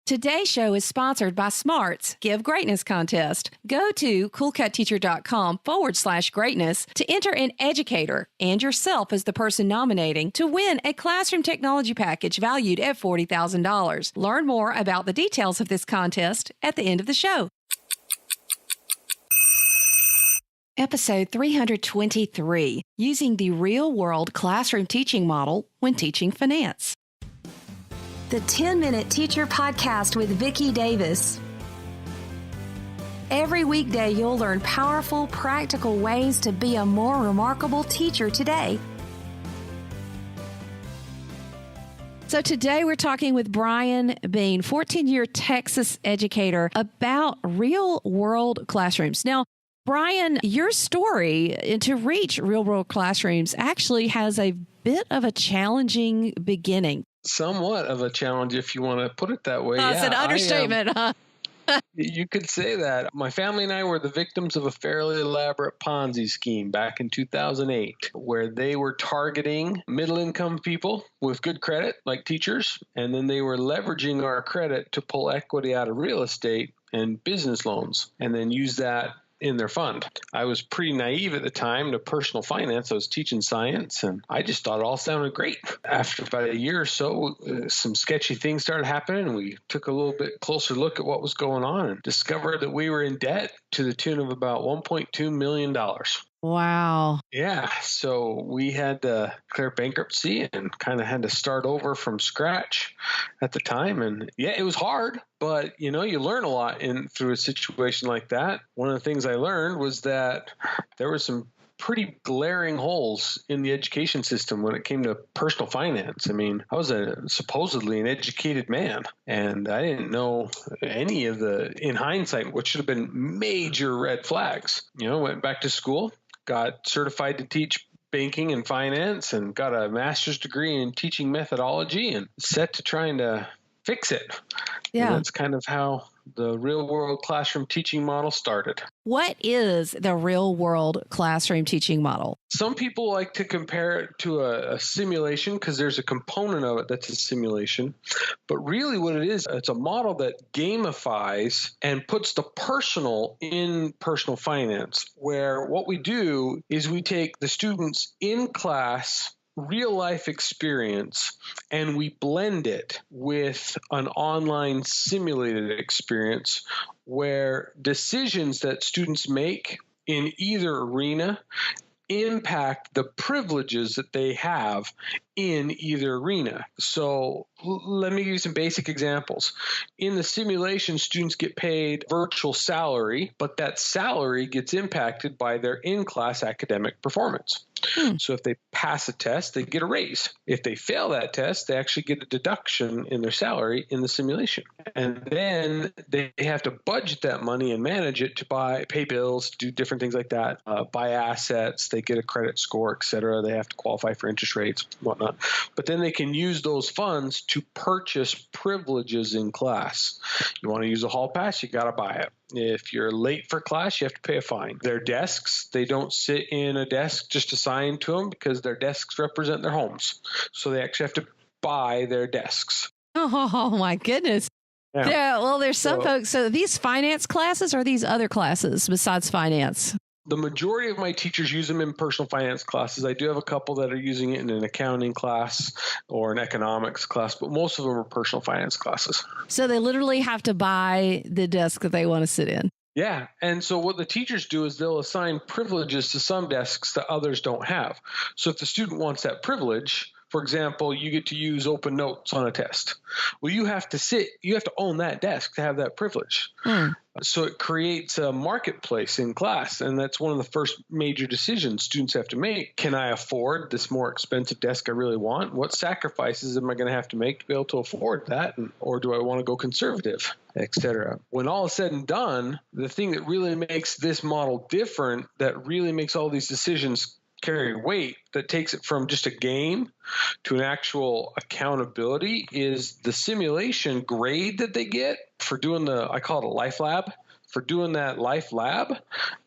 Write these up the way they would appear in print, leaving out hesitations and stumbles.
Today's show is sponsored by Smart's Give Greatness Contest. Go to coolcutteacher.com/greatness to enter an educator and yourself as the person nominating to win a classroom technology package valued at $40,000. Learn more about the details of this contest at the end of the show. Episode 323, Using the Real-World Classroom Teaching Model when Teaching Finance. The 10-Minute Teacher Podcast with Vicki Davis. Every weekday, you'll learn powerful, practical ways to be a more remarkable teacher today. So today we're talking with Brian Bean, 14-year Texas educator, about real-world classrooms. Now, Brian, your story to reach real-world classrooms actually has a bit of a challenging beginning. Somewhat of a challenge, if you want to put it that way. It's an understatement, huh? You could say that. My family and I were the victims of a fairly elaborate Ponzi scheme back in 2008, where they were targeting middle-income people with good credit, like teachers, and then they were leveraging our credit to pull equity out of real estate and business loans, and then use that in their fund. I was pretty naive at the time to personal finance. I was teaching science, and I just thought it all sounded great. After about a year or so, some sketchy things started happening, and we took a little bit closer look at what was going on and discovered that we were in debt to the tune of about $1.2 million. Wow. Yeah, so we had to declare bankruptcy and kind of had to start over from scratch at the time. And yeah, it was hard, but you learn a lot through a situation like that. One of the things I learned was that there were some pretty glaring holes in the education system when it came to personal finance. I mean, I was supposedly an educated man, and I didn't know any of in hindsight, what should have been major red flags. Went back to school, got certified to teach banking and finance, and got a master's degree in teaching methodology, and set to trying to fix it. Yeah. And that's kind of how the real-world classroom teaching model started. What is the real-world classroom teaching model? Some people like to compare it to a simulation because there's a component of it that's a simulation. But really what it is, it's a model that gamifies and puts the personal in personal finance, where what we do is we take the students in class real life experience and we blend it with an online simulated experience where decisions that students make in either arena impact the privileges that they have in either arena. So let me give you some basic examples. In the simulation, students get paid virtual salary, but that salary gets impacted by their in-class academic performance. So if they pass a test, they get a raise. If they fail that test, they actually get a deduction in their salary in the simulation. And then they have to budget that money and manage it to pay bills, do different things like that, buy assets, they get a credit score, et cetera. They have to qualify for interest rates, whatnot. But then they can use those funds to purchase privileges in class. You want to use a hall pass, you got to buy it. If you're late for class, you have to pay a fine. Their desks, they don't sit in a desk just assigned to them because their desks represent their homes. So they actually have to buy their desks. Oh my goodness. Yeah, well, there's some folks. So these finance classes or these other classes besides finance? The majority of my teachers use them in personal finance classes. I do have a couple that are using it in an accounting class or an economics class, but most of them are personal finance classes. So they literally have to buy the desk that they want to sit in. Yeah. And so what the teachers do is they'll assign privileges to some desks that others don't have. So if the student wants that privilege, for example, you get to use open notes on a test. Well, you have to own that desk to have that privilege. So it creates a marketplace in class, and that's one of the first major decisions students have to make. Can I afford this more expensive desk I really want? What sacrifices am I going to have to make to be able to afford that? Or do I want to go conservative, et cetera? When all is said and done, the thing that really makes this model different, that really makes all these decisions carry weight, that takes it from just a game to an actual accountability, is the simulation grade that they get for doing I call it a life lab. For doing that life lab,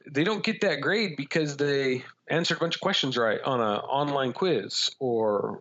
they don't get that grade because they answered a bunch of questions right on an online quiz or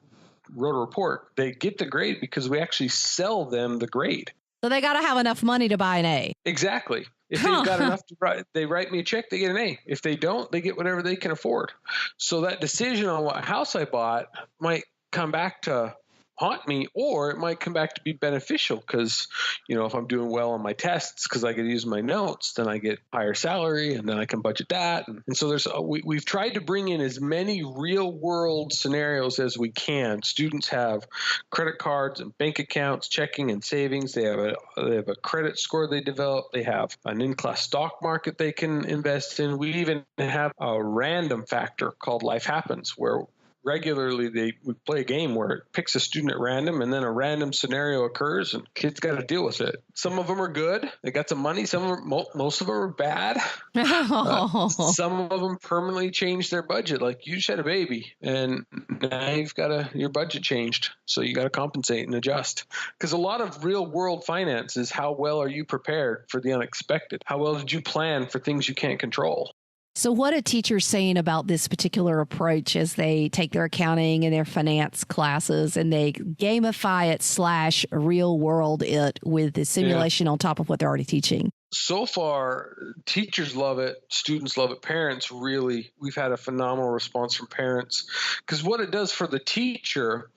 wrote a report. They get the grade because we actually sell them the grade. So they got to have enough money to buy an A. Exactly. If they've got enough to write, they write me a check, they get an A. If they don't, they get whatever they can afford. So that decision on what house I bought might come back to haunt me, or it might come back to be beneficial because, if I'm doing well on my tests because I get to use my notes, then I get higher salary and then I can budget that. And so we've tried to bring in as many real world scenarios as we can. Students have credit cards and bank accounts, checking and savings. They have a credit score they develop. They have an in-class stock market they can invest in. We even have a random factor called Life Happens, where regularly we play a game where it picks a student at random and then a random scenario occurs and kids got to deal with it. Some of them are good. They got some money. Most of them are bad. Some of them permanently change their budget. Like you just had a baby and now you've got your budget changed. So you got to compensate and adjust, because a lot of real world finance is how well are you prepared for the unexpected? How well did you plan for things you can't control? So what are teachers saying about this particular approach as they take their accounting and their finance classes and they gamify it / real world it with the simulation on top of what they're already teaching? So far, teachers love it. Students love it. Parents really, we've had a phenomenal response from parents, because what it does for the teacher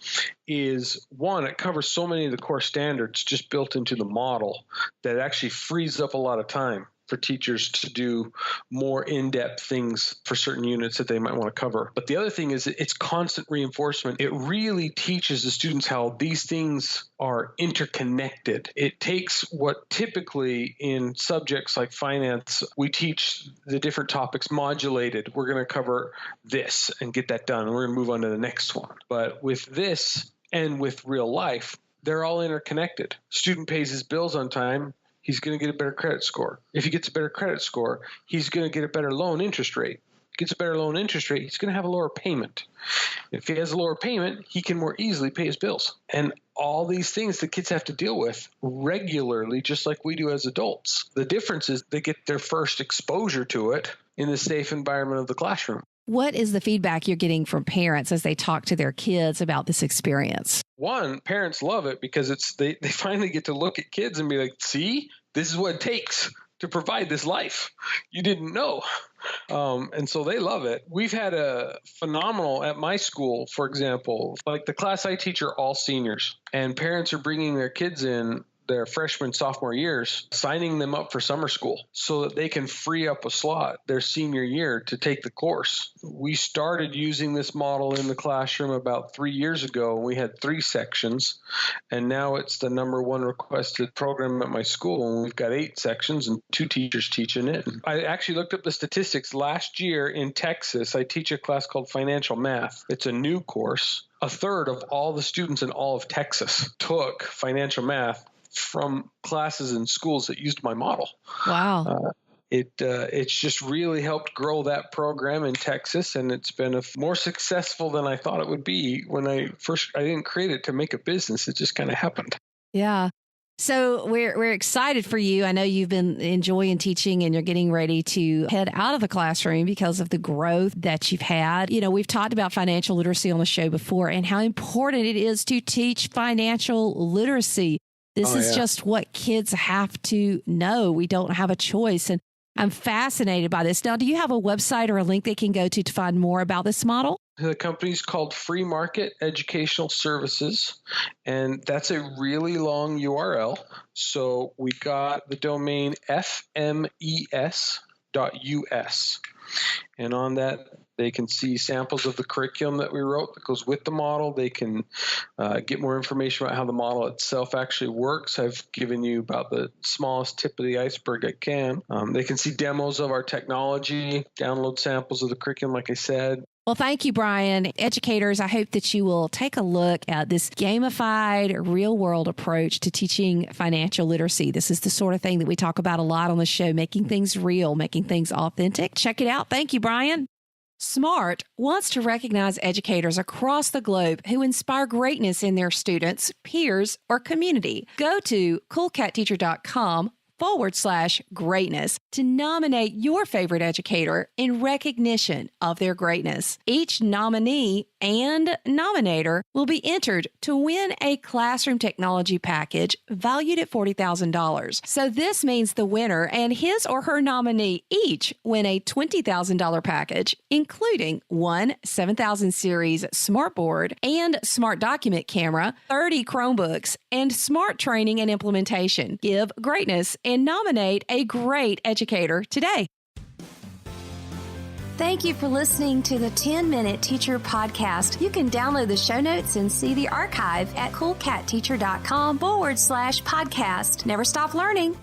is, one, it covers so many of the core standards just built into the model that it actually frees up a lot of time for teachers to do more in-depth things for certain units that they might want to cover. But the other thing is it's constant reinforcement. It really teaches the students how these things are interconnected. It takes what typically in subjects like finance, we teach the different topics modulated. We're going to cover this and get that done, and we're going to move on to the next one. But with this and with real life, they're all interconnected. Student pays his bills on time. He's going to get a better credit score. If he gets a better credit score, he's going to get a better loan interest rate. Gets a better loan interest rate, he's going to have a lower payment. If he has a lower payment, he can more easily pay his bills. And all these things the kids have to deal with regularly, just like we do as adults. The difference is they get their first exposure to it in the safe environment of the classroom. What is the feedback you're getting from parents as they talk to their kids about this experience? One, parents love it because they finally get to look at kids and be like, see, this is what it takes to provide this life. You didn't know. And so they love it. We've had a phenomenal, at my school, for example, like the class I teach are all seniors, and parents are bringing their kids in their freshman, sophomore years, signing them up for summer school so that they can free up a slot their senior year to take the course. We started using this model in the classroom about 3 years ago. We had 3 sections, and now it's the number 1 requested program at my school. And we've got 8 sections and 2 teachers teaching it. I actually looked up the statistics. Last year in Texas, I teach a class called Financial Math. It's a new course. A third of all the students in all of Texas took financial math from classes in schools that used my model. Wow. It's just really helped grow that program in Texas, and it's been more successful than I thought it would be when I didn't create it to make a business. It just kind of happened. Yeah. So we're excited for you. I know you've been enjoying teaching and you're getting ready to head out of the classroom because of the growth that you've had. We've talked about financial literacy on the show before and how important it is to teach financial literacy. This is just what kids have to know. We don't have a choice. And I'm fascinated by this. Now, do you have a website or a link they can go to find more about this model? The company's called Free Market Educational Services, and that's a really long URL. So we got the domain fmes.us. And on that, they can see samples of the curriculum that we wrote that goes with the model. They can get more information about how the model itself actually works. I've given you about the smallest tip of the iceberg I can. They can see demos of our technology, download samples of the curriculum, like I said. Well, thank you, Brian. Educators, I hope that you will take a look at this gamified, real-world approach to teaching financial literacy. This is the sort of thing that we talk about a lot on the show, making things real, making things authentic. Check it out. Thank you, Brian. SMART wants to recognize educators across the globe who inspire greatness in their students, peers, or community. Go to coolcatteacher.com/greatness to nominate your favorite educator in recognition of their greatness. Each nominee and nominator will be entered to win a classroom technology package valued at $40,000. So this means the winner and his or her nominee each win a $20,000 package, including one 7000 series smartboard and smart document camera, 30 Chromebooks, and smart training and implementation. Give greatness and nominate a great educator today. Thank you for listening to the 10-Minute Teacher Podcast. You can download the show notes and see the archive at coolcatteacher.com/podcast. Never stop learning.